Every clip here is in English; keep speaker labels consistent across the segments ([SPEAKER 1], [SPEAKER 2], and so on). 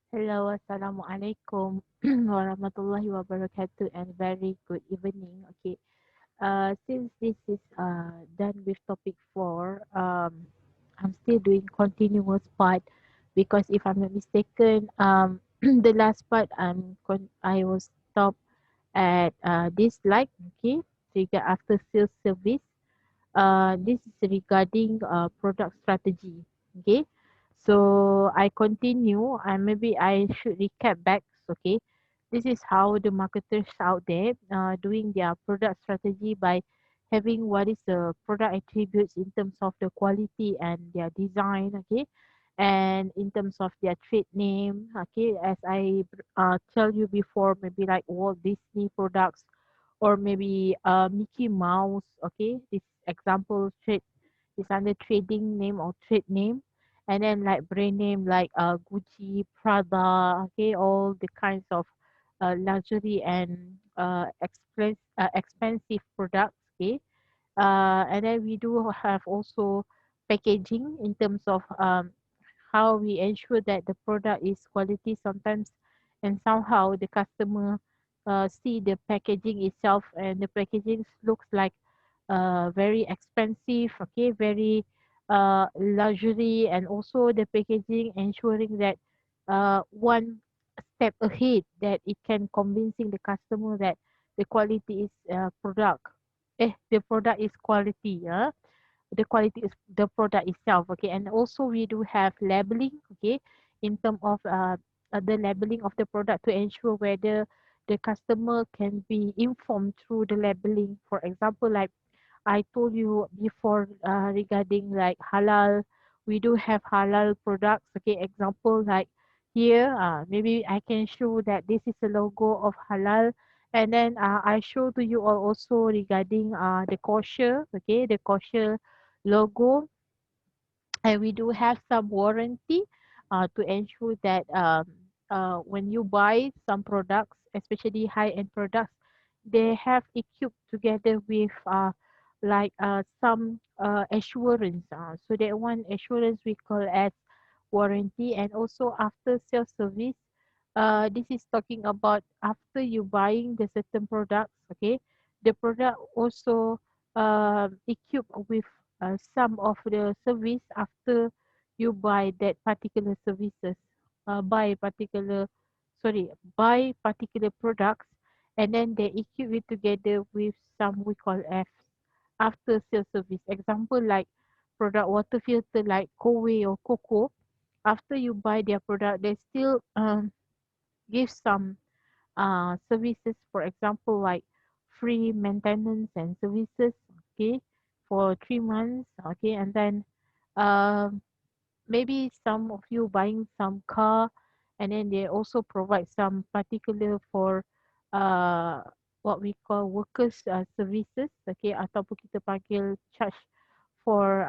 [SPEAKER 1] Hello, Assalamualaikum warahmatullahi wabarakatuh, and very good evening. Okay, since this is done with topic 4, I'm still doing continuous part because if I'm not mistaken, the last part I will stop at this slide. Okay, trigger after sales service. This is regarding product strategy. Okay, so I continue and maybe I should recap back. Okay, this is how the marketers out there doing their product strategy by having what is the product attributes in terms of the quality and their design. Okay, and in terms of their trade name. Okay, as I tell you before, maybe like Walt Disney products or maybe Mickey Mouse. Okay, this example trade is under trading name or trade name, and then like brand name like Gucci, Prada. Okay, all the kinds of luxury and expensive products. Okay, and then we do have also packaging in terms of how we ensure that the product is quality sometimes and somehow the customer see the packaging itself and the packaging looks like very expensive, okay, very luxury, and also the packaging ensuring that one step ahead that it can convincing the customer that the quality is product the product is quality, the quality is the product itself. Okay, and also we do have labeling. Okay, in terms of the labeling of the product to ensure whether the customer can be informed through the labeling. For example, like I told you before regarding like halal, we do have halal products. Okay, example like here, maybe I can show that this is a logo of halal, and then I show to you all also regarding the kosher. Okay, the kosher logo, and we do have some warranty to ensure that when you buy some products, especially high-end products, they have equipped together with some assurance. So that one assurance we call as warranty, and also after sales service. This is talking about after you buying the certain products. Okay, the product also equipped with some of the service after you buy that particular services, buy particular, sorry, buy particular products, and then they equip it together with some we call as after sales service. Example like product water filter like Kowe or Coco. After you buy their product, they still give some services, for example, like free maintenance and services, okay, for 3 months, okay, and then um, maybe some of you buying some car, and then they also provide some particular for uh, what we call workers services, okay, ataupun kita panggil charge for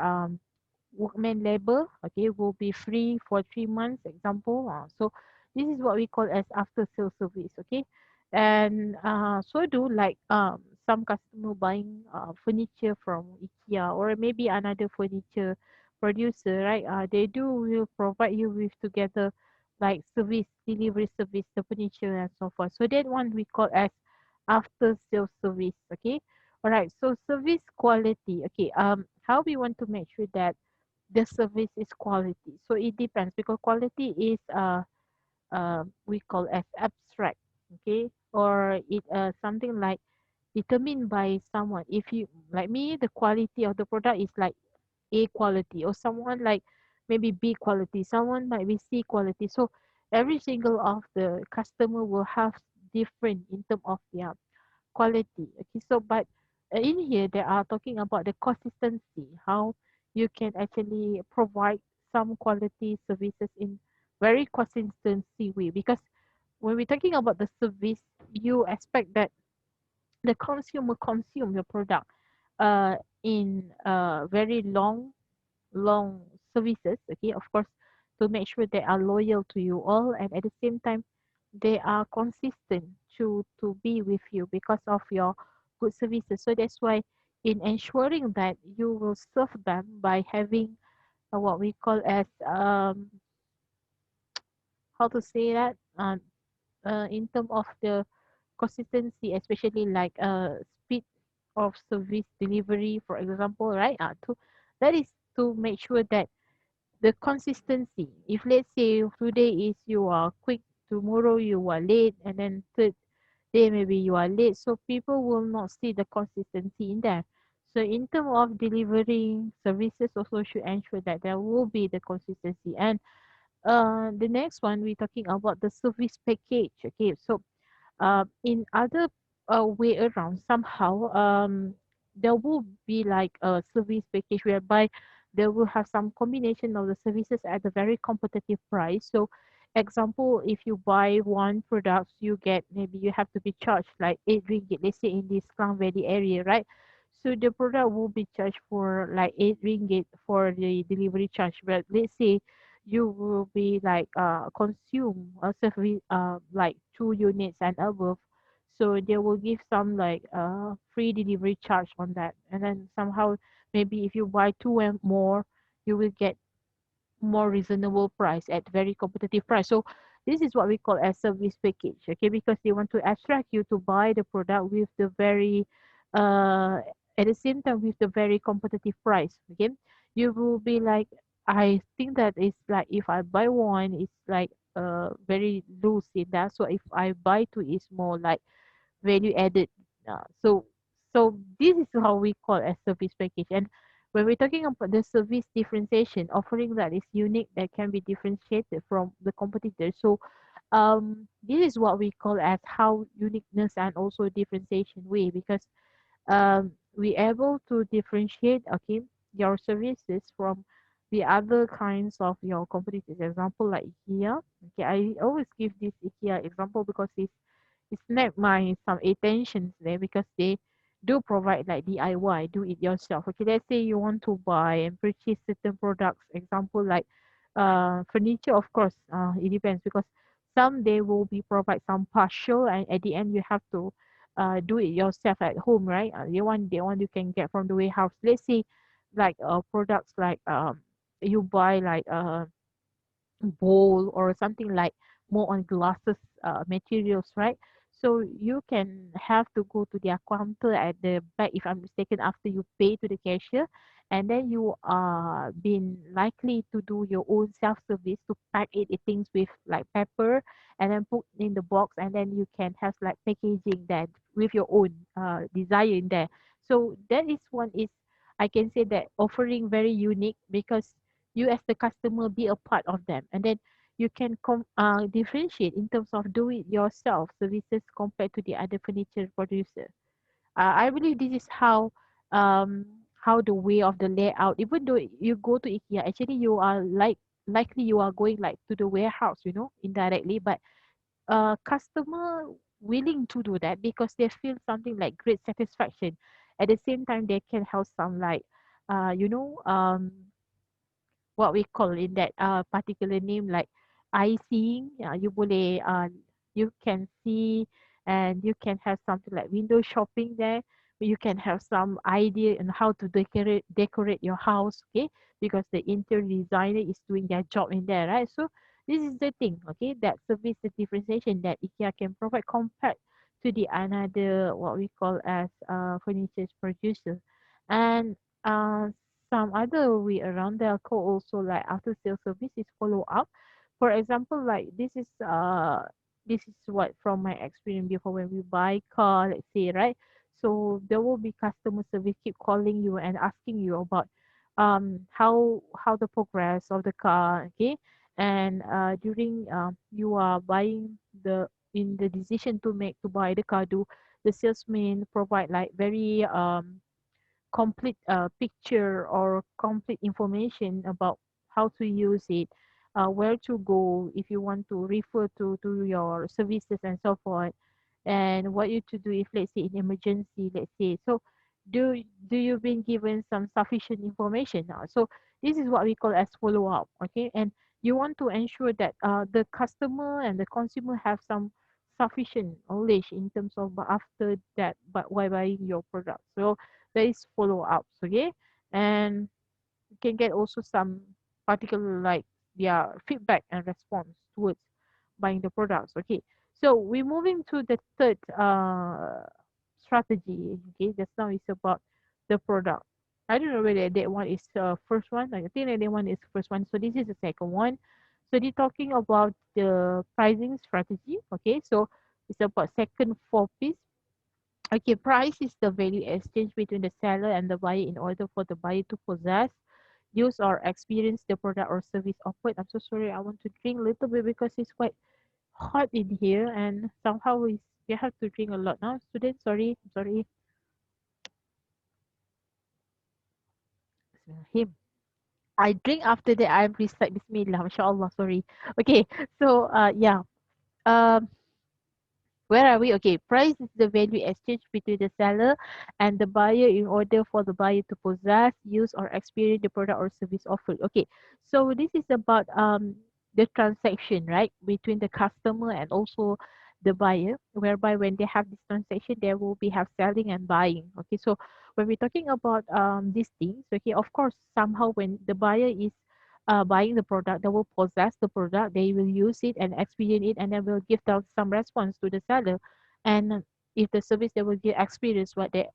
[SPEAKER 1] workman labor, okay, will be free for 3 months, example. So this is what we call as after sales service, okay. And so do like some customer buying furniture from IKEA or maybe another furniture producer, right? They do will provide you with together like service, delivery service, the furniture and so forth. So that one we call as after sales service, okay. All right. So service quality, okay. How we want to make sure that the service is quality. So it depends because quality is we call as abstract, okay, or it something like determined by someone. If you like me, the quality of the product is like A quality, or someone like maybe B quality, someone might be C quality. So every single of the customer will have different in terms of their quality. Okay, so but in here they are talking about the consistency, how you can actually provide some quality services in very consistency way. Because when we're talking about the service, you expect that the consumer consume your product in very long services, okay, of course, to make sure they are loyal to you all, and at the same time they are consistent to be with you because of your good services. So that's why in ensuring that you will serve them by having what we call as how to say that, in terms of the consistency, especially like speed of service delivery, for example, right? To that is to make sure that the consistency. If let's say today is you are quick, tomorrow you are late, and then third day maybe you are late, so people will not see the consistency in there. So in terms of delivering services, also should ensure that there will be the consistency. And the next one we're talking about the service package. Okay, so in other way around somehow there will be like a service package whereby they will have some combination of the services at a very competitive price. So example, if you buy one product, you get, maybe you have to be charged like 8 ringgit, let's say in this Klang Valley area, right? So the product will be charged for like 8 ringgit for the delivery charge, but let's say you will be like consume a service like 2 units and above, so they will give some like free delivery charge on that. And then somehow maybe if you buy two and more, you will get more reasonable price at very competitive price. So this is what we call as service package, okay? Because they want to attract you to buy the product with the very uh at the same time with the very competitive price. Okay, you will be like, I think that it's like if I buy one, it's like very loose in that. So if I buy two, it's more like value added. So this is how we call as service package. And when we're talking about the service differentiation, offering that is unique, that can be differentiated from the competitors. So this is what we call as how uniqueness and also differentiation way, because we able to differentiate, okay, your services from the other kinds of your competitors. Example like IKEA. Okay, I always give this IKEA example because it's not my some attentions there, because they do provide like DIY, do it yourself. Okay, let's say you want to buy and purchase certain products. Example like furniture, of course, it depends, because some they will be provide some partial, and at the end you have to do it yourself at home, right? The one you can get from the warehouse. Let's say like products like you buy like bowl or something like more on glasses materials, right? So you can have to go to their counter at the back, if I'm mistaken, after you pay to the cashier, and then you are being likely to do your own self-service to pack it things with like pepper, and then put in the box, and then you can have like packaging that with your own desire in there. So that is one is, I can say that offering very unique, because you as the customer be a part of them, and then you can differentiate in terms of do it yourself services compared to the other furniture producer. I believe this is how the way of the layout, even though you go to IKEA, actually you are like likely you are going like to the warehouse, indirectly, but customer willing to do that because they feel something like great satisfaction. At the same time, they can have some like uh you know um what we call in that particular name like icing. You boleh you can see, and you can have something like window shopping there, where you can have some idea on how to decorate your house, okay? Because the interior designer is doing their job in there, right? So this is the thing, okay, that service the differentiation that IKEA can provide compared to the another what we call as furniture producer. And uh some other way around, there are also like after sales service is follow up. For example, like this is what from my experience before, when we buy car, let's say, right? So there will be customer service keep calling you and asking you about how the progress of the car, okay? And during you are buying the in the decision to make to buy the car, do the salesman provide like very complete picture or complete information about how to use it, where to go if you want to refer to your services and so forth, and what you to do if let's say in emergency, let's say. So do you been given some sufficient information now? So this is what we call as follow up, okay? And you want to ensure that the customer and the consumer have some sufficient knowledge in terms of after that, but while buying your product. So there is follow ups, okay? And you can get also some particular like their feedback and response towards. buying the products. Okay, so we're moving to the third strategy. Okay, just now it's about the product. I don't know whether that one is first one. I think that one is first one. So this is the second one. So they're talking about the pricing strategy. Okay, so it's about second four piece. Okay, price is the value exchange between the seller and the buyer in order for the buyer to possess, use or experience the product or service offered. I'm so sorry. I want to drink a little bit because it's quite hot in here and somehow we have to drink a lot now. Student, sorry, sorry. Him. I drink after that I recite Bismillah, mashallah, sorry. Okay, so yeah. Um Where are we? Okay, price is the value exchange between the seller and the buyer in order for the buyer to possess, use, or experience the product or service offered. Okay, so this is about the transaction, right, between the customer and also the buyer, whereby when they have this transaction, there will be have selling and buying. Okay, so when we're talking about these things, okay, of course, somehow when the buyer is buying the product, they will possess the product, they will use it and experience it, and then will give them some response to the seller. And if the service, they will give experience what they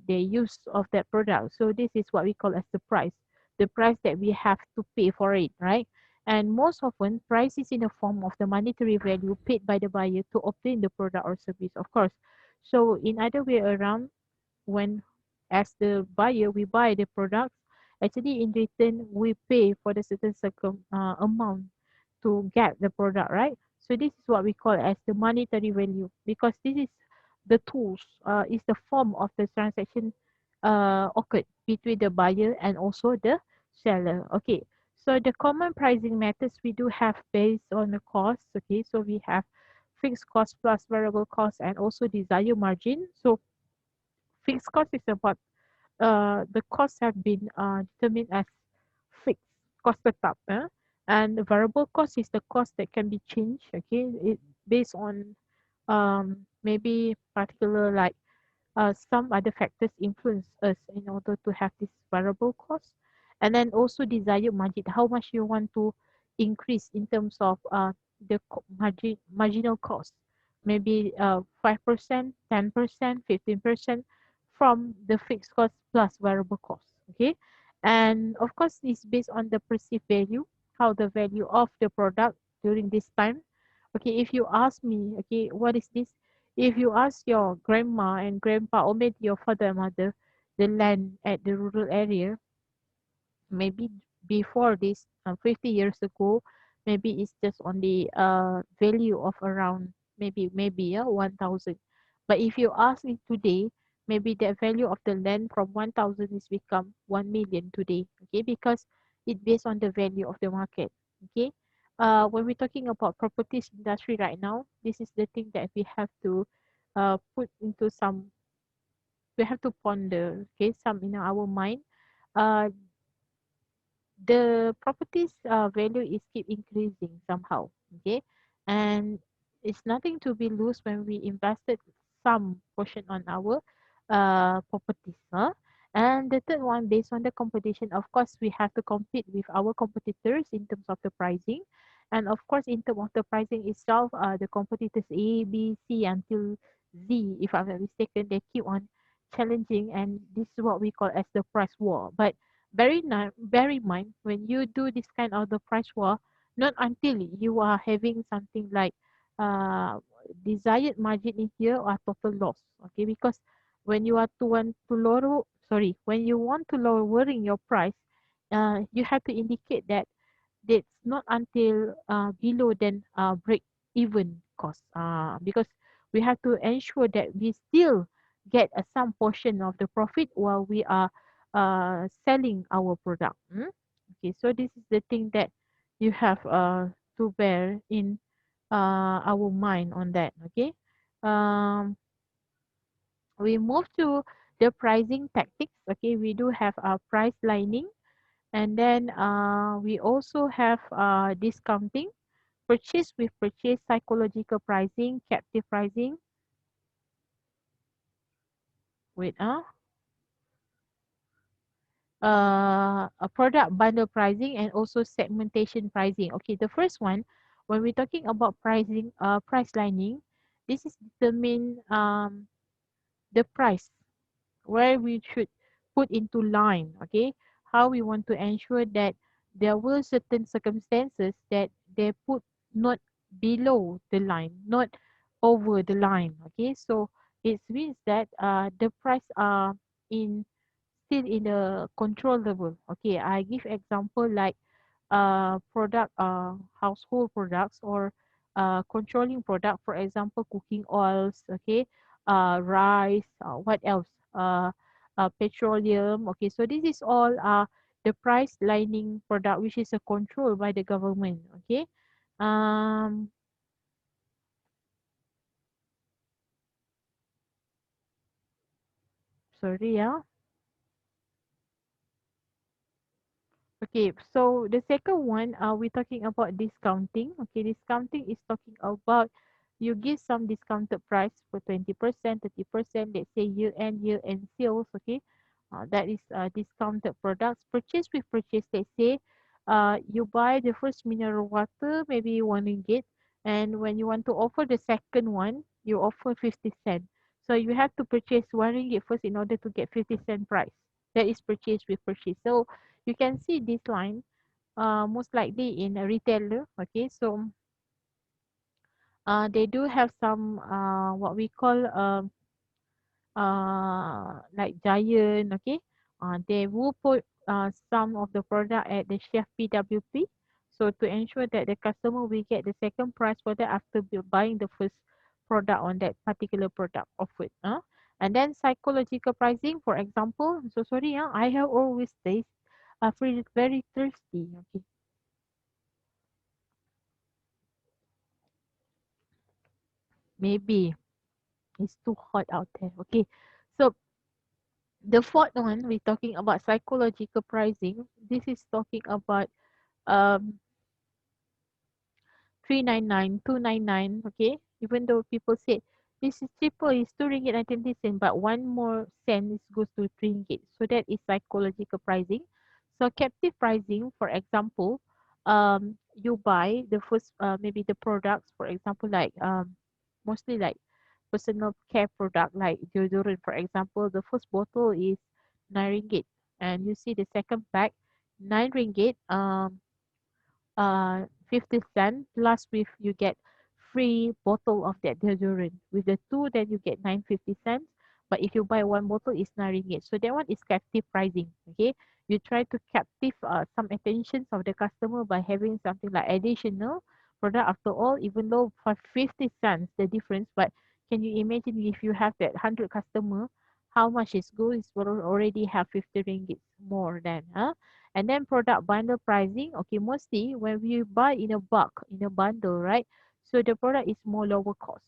[SPEAKER 1] use of that product. So this is what we call as the price that we have to pay for it, right? And most often, price is in the form of the monetary value paid by the buyer to obtain the product or service, of course. So in other way around, when as the buyer we buy the products, actually in return we pay for the certain amount to get the product, right? So this is what we call as the monetary value, because this is the tools, is the form of the transaction occurred between the buyer and also the seller. Okay, so the common pricing methods we do have based on the cost. Okay, so we have fixed cost plus variable cost and also desired margin. So fixed cost is about the costs have been determined as fixed cost tetap, and the variable cost is the cost that can be changed. Okay, it based on maybe particular like some other factors influence us in order to have this variable cost. And then also desired margin, how much you want to increase in terms of marginal cost, maybe 5%, 10%, 15% from the fixed cost plus variable cost. Okay, and of course it's based on the perceived value, how the value of the product during this time. Okay, if you ask me, okay, what is this, if you ask your grandma and grandpa, or maybe your father and mother, the land at the rural area, maybe before this 50 years ago, maybe it's just on the value of around maybe 1,000. But if you ask me today, maybe the value of the land from 1,000 is become 1 million today. Okay, because it based on the value of the market. Okay, when we're talking about properties industry right now, this is the thing that we have to put into some, we have to ponder, okay, some in our mind. uh the properties value is keep increasing somehow. Okay, and it's nothing to be lose when we invested some portion on our properties, and the third one, based on the competition, of course we have to compete with our competitors in terms of the pricing. And of course in terms of the pricing itself, the competitors A, B, C until Z, if I'm not mistaken, they keep on challenging, and this is what we call as the price war. But bear in mind, when you do this kind of the price war, not until you are having something like uh, desired margin in here or total loss. Okay, because when you are to want to lower, sorry, when you want to lowering your price, you have to indicate that it's not until below than break even cost, because we have to ensure that we still get some portion of the profit while we are selling our product. Okay, so this is the thing that you have to bear in our mind on that. Okay, um, we move to the pricing tactics. Okay, we do have price lining, and then we also have discounting, purchase with purchase, psychological pricing, captive pricing, wait, a product bundle pricing, and also segmentation pricing. Okay, the first one, when we're talking about pricing, price lining, this is determine the price where we should put into line. Okay, how we want to ensure that there were certain circumstances that they put not below the line, not over the line. Okay, so it means that the price are in still in a control level. Okay, I give example like product household products or controlling product, for example cooking oils, okay, rice, what else, petroleum. Okay, so this is all the price lining product which is a control by the government. Okay, um sorry, yeah. Okay, so the second one, we're talking about discounting. Okay, discounting is talking about you give some discounted price for 20%, 30%, let's say year-end sales. Okay, that is discounted products. Purchase with purchase, let's say you buy the first mineral water, maybe 1 ringgit, and when you want to offer the second one, you offer 50 cent. So you have to purchase 1 ringgit first in order to get 50 cent price. That is purchase with purchase. So you can see this line most likely in a retailer. Okay, so they do have some what we call like giant. Okay, they will put some of the product at the chef PWP, so to ensure that the customer will get the second price for that after buying the first product on that particular product offered. And then psychological pricing, for example. So sorry, I have always taste feel very thirsty. Okay, maybe it's too hot out there. Okay, so the fourth one we're talking about psychological pricing. This is talking about um 399, 299. Okay, even though people say this is cheaper, it's 2 ringgit and 20 cent, but one more cent is goes to 3 ringgit. So that is psychological pricing. So captive pricing, for example, you buy the first maybe the products, for example, like mostly like personal care product like deodorant, for example, the first bottle is 9 ringgit, and you see the second pack 9 ringgit, 50 cent plus with you get free bottle of that deodorant. With the two, then you get 9.50 cents. But if you buy one bottle, it's 9 ringgit. So that one is captive pricing. Okay, you try to captive some attentions of the customer by having something like additional product. After all, even though for 50 cents the difference, but can you imagine if you have that 100 customer, how much is good? Is already have 50 ringgit more than, and then product bundle pricing. Okay, mostly when we buy in a bulk, in a bundle, right? So the product is more lower cost.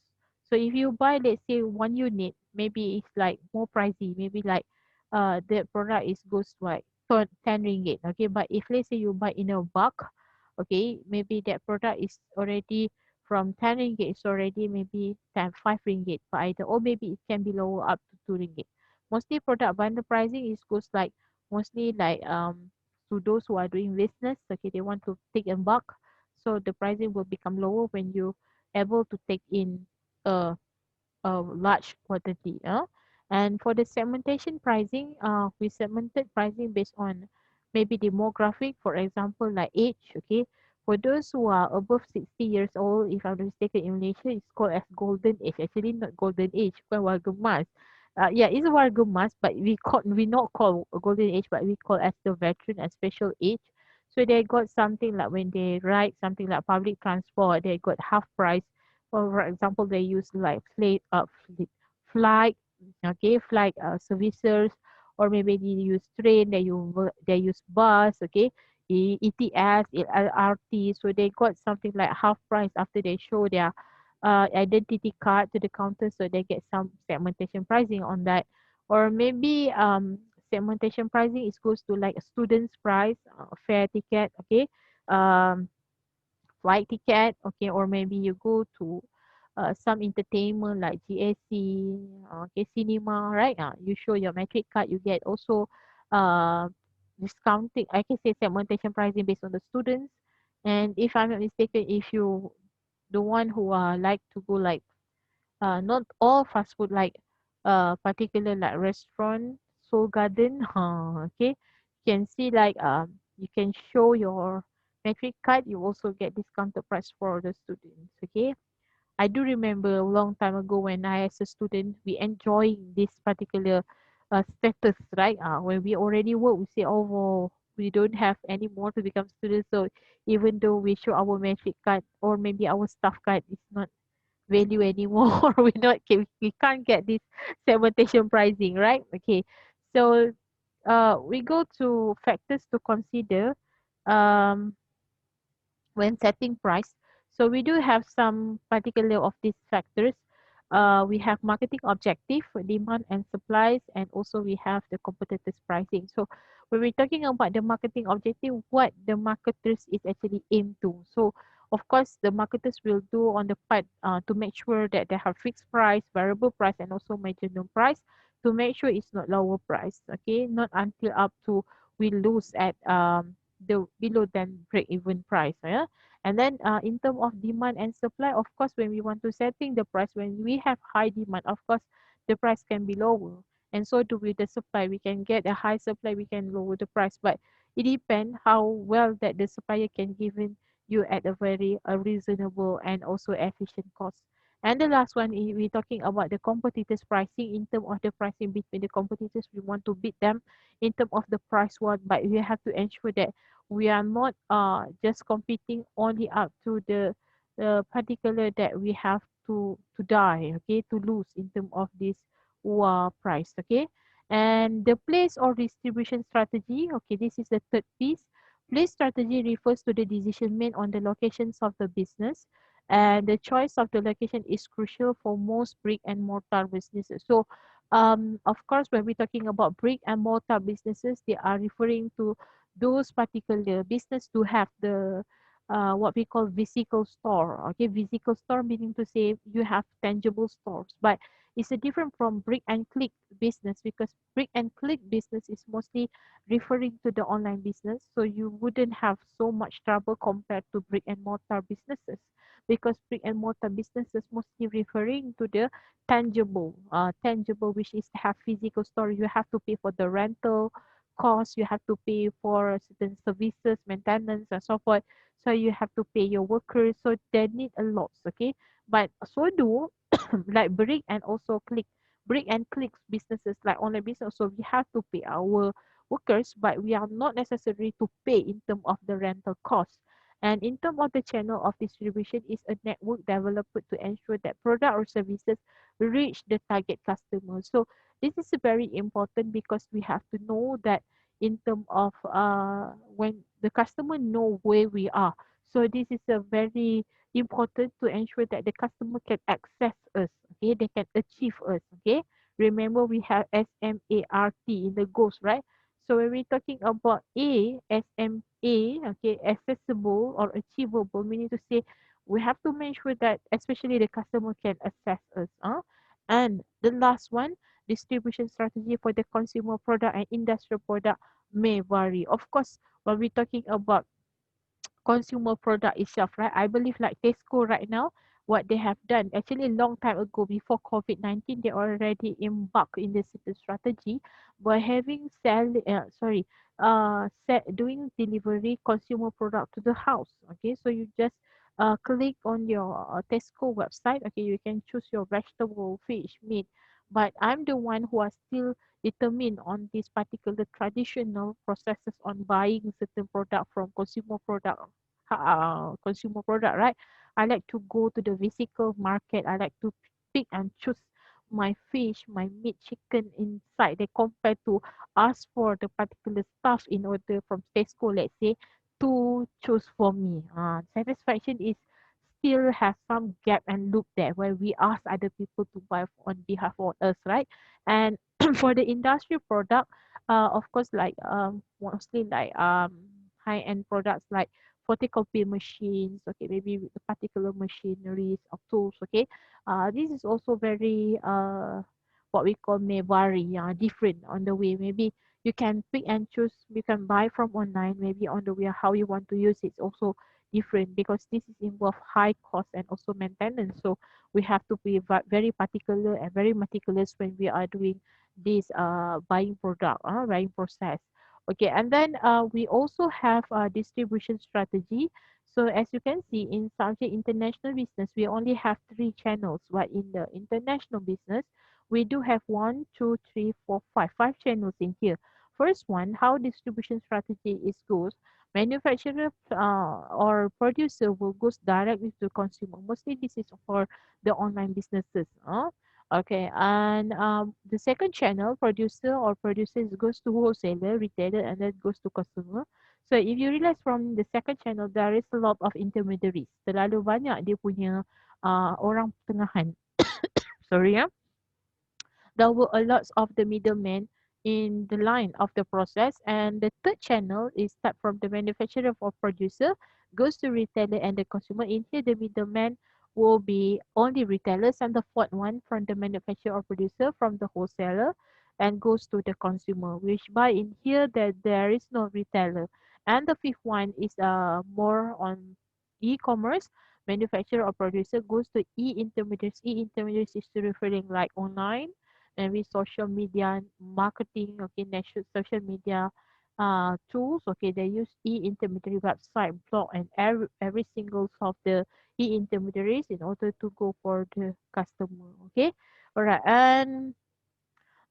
[SPEAKER 1] So if you buy, let's say 1 unit, maybe it's like more pricey. Maybe like the product is goes like 10 ringgit. Okay, but if let's say you buy in a bulk, okay, maybe that product is already from 10 ringgit, it's already maybe 10, 5 ringgit per item, or maybe it can be lower up to 2 ringgit. Mostly product bundle pricing is goes like mostly like to those who are doing business. Okay, they want to take in bulk, so the pricing will become lower when you able to take in a a large quantity. And for the segmentation pricing, we segmented pricing based on maybe demographic, for example, like age. Okay, for those who are above 60 years old, if I'm not mistaken, in Malaysia, it's called as golden age. Actually, not golden age, bukan warga emas. Yeah, it's warga emas, but we not call a golden age, but we call as the veteran and special age. So they got something like when they ride something like public transport, they got half price. For example, they use like flight, okay, flight services, or maybe they use train, they use bus, okay, ETS, LRT. So they got something like half price after they show their identity card to the counter, so they get some segmentation pricing on that. Or maybe segmentation pricing is goes to like a student's price, fare ticket, okay, um flight ticket, okay, or maybe you go to some entertainment like GSC, okay, cinema, right? You show your metric card, you get also uh, discounting. I can say segmentation pricing based on the students, And if I'm not mistaken, if you the one who like to go like not all fast food like particular like restaurant, Soul Garden, okay, you can see like you can show your metric card, you also get discounted price for the students. Okay, I do remember a long time ago when I as a student we enjoy this particular status, right? When we already work, we say, oh, well, we don't have any more to become students. So even though we show our metric card or maybe our staff card is not value anymore, we can't get this segmentation pricing, right? Okay, so we go to factors to consider. Um, when setting price. So we do have some particular of these factors. We have marketing objective, demand and supplies, and also we have the competitors pricing. So when we're talking about the marketing objective, what the marketers is actually aimed to. So of course, the marketers will do on the part to make sure that they have fixed price, variable price, and also marginal price to make sure it's not lower price. Okay, not until up to we lose at the below than break even price. Yeah. And then in terms of demand and supply, of course, when we want to setting the price, when we have high demand, of course, the price can be lower. And so do with the supply, we can get a high supply, we can lower the price. But it depends how well that the supplier can give in you at a very reasonable and also efficient cost. And the last one, we're talking about the competitors pricing. In terms of the pricing between the competitors, we want to beat them in terms of the price one, but we have to ensure that we are not just competing only up to the particular that we have to die, okay, to lose in terms of this price, okay. And the place or distribution strategy, okay, this is the third piece. Place strategy refers to the decision made on the locations of the business, and the choice of the location is crucial for most brick and mortar businesses. So of course, when we're talking about brick and mortar businesses, they are referring to those particular business to have the what we call physical store. Okay, physical store meaning to say you have tangible stores, but it's a different from brick and click business, because brick and click business is mostly referring to the online business, so you wouldn't have so much trouble compared to brick and mortar businesses, because brick and mortar businesses mostly referring to the tangible, which is have physical store. You have to pay for the rental cost, you have to pay for certain services, maintenance, and so forth. So you have to pay your workers. So they need a lot, okay? But so do like brick and click businesses like online business. So we have to pay our workers, but we are not necessary to pay in terms of the rental cost. And in terms of the channel of distribution is a network developed to ensure that product or services reach the target customer. So this is very important because we have to know that in terms of when the customer know where we are. So this is a very important to ensure that the customer can access us. Okay, they can achieve us. Okay, remember we have SMART in the goals, right? So when we're talking about SMA, okay, accessible or achievable, meaning to say we have to make sure that especially the customer can access us. And the last one, distribution strategy for the consumer product and industrial product may vary. Of course, when we're talking about consumer product itself, right? I believe like Tesco right now, what they have done actually a long time ago before COVID-19, they already embarked in this certain strategy by having doing delivery consumer product to the house. Okay, so you just click on your Tesco website. Okay, you can choose your vegetable, fish, meat. But I'm the one who are still determined on this particular traditional processes on buying certain product from consumer product, right? I like to go to the physical market. I like to pick and choose my fish, my meat, chicken inside. They compare to ask for the particular stuff in order from Tesco, let's say, to choose for me. Satisfaction is still have some gap and loop there where we ask other people to buy on behalf of us, right? And for the industrial product, of course, like mostly like high end products like photocopy machines, okay, maybe with the particular machineries or tools, okay. This is also very what we call may vary, different on the way. Maybe you can pick and choose, you can buy from online, maybe on the way how you want to use it also different because this is involve high cost and also maintenance. So we have to be very particular and very meticulous when we are doing this buying product, buying process. Okay, and then we also have a distribution strategy. So as you can see in Saudi international business, we only have three channels, but in the international business, we do have one, two, three, four, five channels in here. First one, how distribution strategy is goes. Manufacturer or producer will goes directly to consumer. Mostly this is for the online businesses. Okay, and the second channel, producer or producers goes to wholesaler, retailer, and then goes to customer. So if you realize from the second channel, there is a lot of intermediaries. Terlalu banyak dia punya orang pertengahan. Sorry ya. There were a lot of the middlemen in the line of the process. And the third channel is start from the manufacturer or producer, goes to retailer and the consumer. In here, the middleman will be only retailers, and the fourth one from the manufacturer or producer from the wholesaler and goes to the consumer, which by in here that there is no retailer. And the fifth one is more on e-commerce. Manufacturer or producer goes to e-intermediaries. E-intermediaries is to referring like online and with social media marketing, okay, national social media tools, okay, they use e-intermediary website, blog, and every single of the e-intermediaries in order to go for the customer, okay. All right, and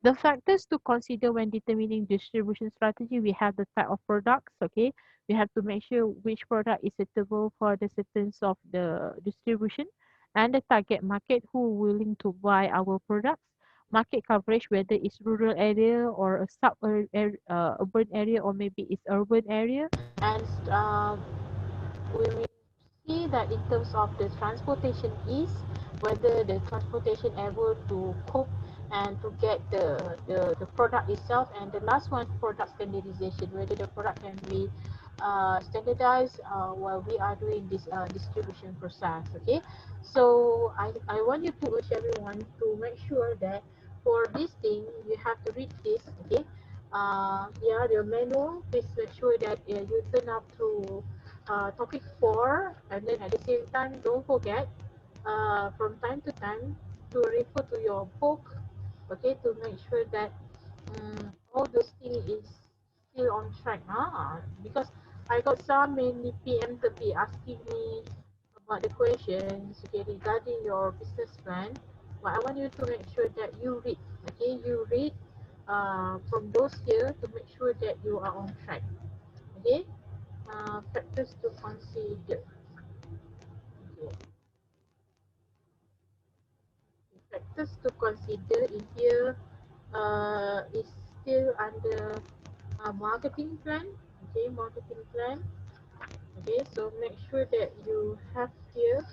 [SPEAKER 1] the factors to consider when determining distribution strategy, we have the type of products, okay. We have to make sure which product is suitable for the certain of the distribution and the target market who willing to buy our products. Market coverage, whether it's rural area or a urban area or maybe it's urban area. And we will see that in terms of the transportation is whether the transportation able to cope and to get the product itself. And the last one, product standardization, whether the product can be standardized while we are doing this distribution process, okay. So I want you to urge everyone to make sure that for this thing you have to read this, okay. Yeah, the manual, please make sure that you turn up to topic 4, and then at the same time don't forget from time to time to refer to your book, okay, to make sure that all those things is still on track, because I got some many PM to be asking me about the questions, okay, regarding your business plan. But I want you to make sure that you read, okay, you read from those here to make sure that you are on track, okay. Factors to consider. Okay. Factors to consider in here is still under marketing plan. Okay, marketing plan. Okay, so make sure that you have here.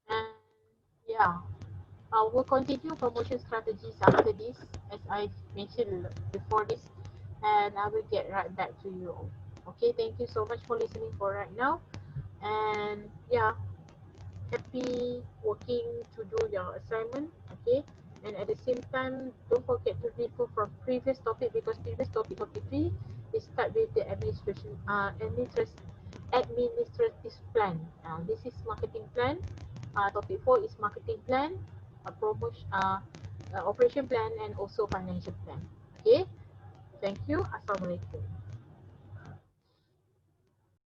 [SPEAKER 1] And yeah, we'll continue promotion strategies after this, as I mentioned before this, and I will get right back to you. Okay, thank you so much for listening for right now. And yeah, happy working to do your assignment, okay. And at the same time, don't forget to refer from previous topic, because previous topic 3 is start with the administrative plan. This is marketing plan. Topic 4 is marketing plan, promotion, operation plan, and also financial plan. Okay, thank you. Assalamualaikum.